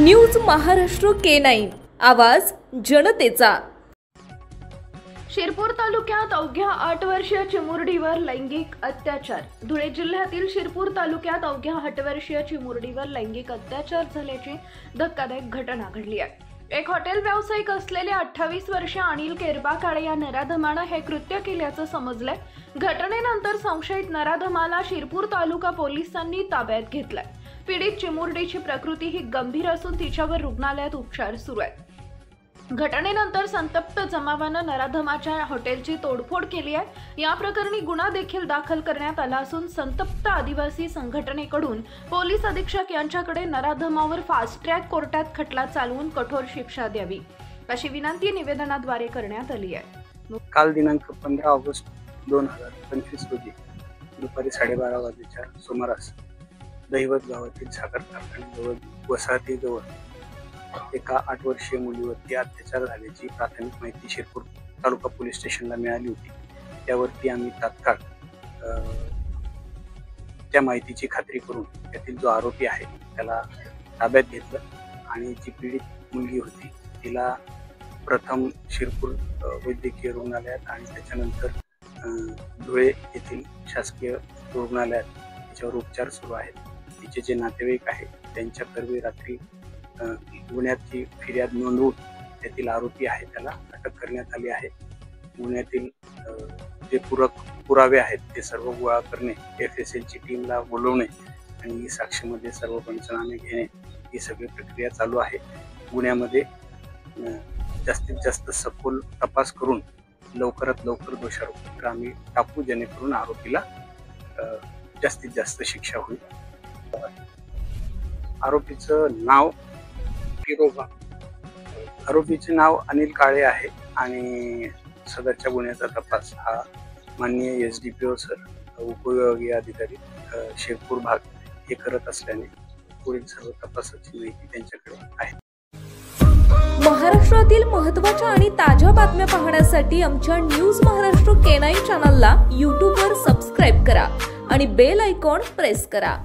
News Maharashtra K9 आवाज जनतेचा। शिरपूर तालुक्यात अवघ्या 8 वर्षीय चिमुरडीवर लैंगिक अत्याचार। धुळे जिल्ह्यातील शिरपूर तालुक्यात अवघ्या 8 वर्षीय चिमुरडीवर लैंगिक अत्याचार झाल्याची धक्कादायक घटना घडली आहे। एक हॉटेल व्यावसायिक असलेले 28 वर्षीय अनिल केरबाकाळे या नराधमाने हे कृत्य केल्याचं समजलंय। घटनेनंतर संशयित नराधमाला शिरपूर तालुका पोलिसांनी ताब्यात घेतलंय। पीडित चिमुरडीची प्रकृती ही गंभीर असून तिच्यावर रुग्णालयात उपचार सुरू आहेत। घटनेनंतर संतप्त जमावाने नराधमाच्या हॉटेलची तोडफोड केली आहे। या प्रकरणी गुन्हा देखील दाखल करण्यात आला असून संतप्त आदिवासी संघटनेकडून पोलीस अधीक्षक यांच्याकडे नराधमावर फास्ट ट्रॅक कोर्टात खटला चालवून कठोर शिक्षा द्यावी अशी विनंती निवेदनाद्वारे करण्यात आली आहे। काल दिनांक 15 ऑगस्ट 2025 रोजी दुपारी 12:30 वाजेच्या सुमारास दहिवत गावातील साखर कारखान्याजवळ वसाहतीजवळ एका 8 वर्षीय मुलीवरती अत्याचार झाल्याची प्राथमिक माहिती शिरपूर तालुका पोलीस स्टेशनला मिळाली होती। त्यावरती आम्ही तात्काळ त्या माहितीची खात्री करून त्यातील जो आरोपी आहे त्याला ताब्यात घेतलं आणि जी पीडित मुलगी होती तिला प्रथम शिरपूर वैद्यकीय रुग्णालयात आणि त्याच्यानंतर धुळे येथील शासकीय रुग्णालयात तिच्यावर उपचार सुरू आहेत। तिचे जे नातेवाईक आहेत त्यांच्याकरवी रात्री गुन्ह्याची फिर्याद नोंदवून त्यातील आरोपी आहे त्याला अटक करण्यात आली आहे। गुन्ह्यातील जे पुरावे आहेत ते सर्व गोळा करणे, FSLची टीमला बोलवणे आणि साक्षीमध्ये सर्व पंचनामे घेणे ही सगळी प्रक्रिया चालू आहे। गुन्ह्यामध्ये जास्तीत जास्त सखोल तपास करून लवकरात लवकर दोषारोपपत्र आम्ही टाकू जेणेकरून आरोपीला जास्तीत जास्त शिक्षा होईल। आरोपीचं नाव किरोबा, आरोपीचे नाव अनिल काळे आहे आणि सदरच्या गुन्ह्याचा तपास हा माननीय SDPO सर उपविभागीय अधिकारी शिरपूर भाग हे करत असल्याने पुढील सर्व तपासाची माहिती त्यांच्याकडे आहे। महाराष्ट्रातील महत्त्वाच्या आणि ताज्या बातम्या पाहण्यासाठी आमच्या न्यूज महाराष्ट्र K9 चॅनलला YouTube वर सबस्क्राइब करा आणि बेल आयकॉन प्रेस करा।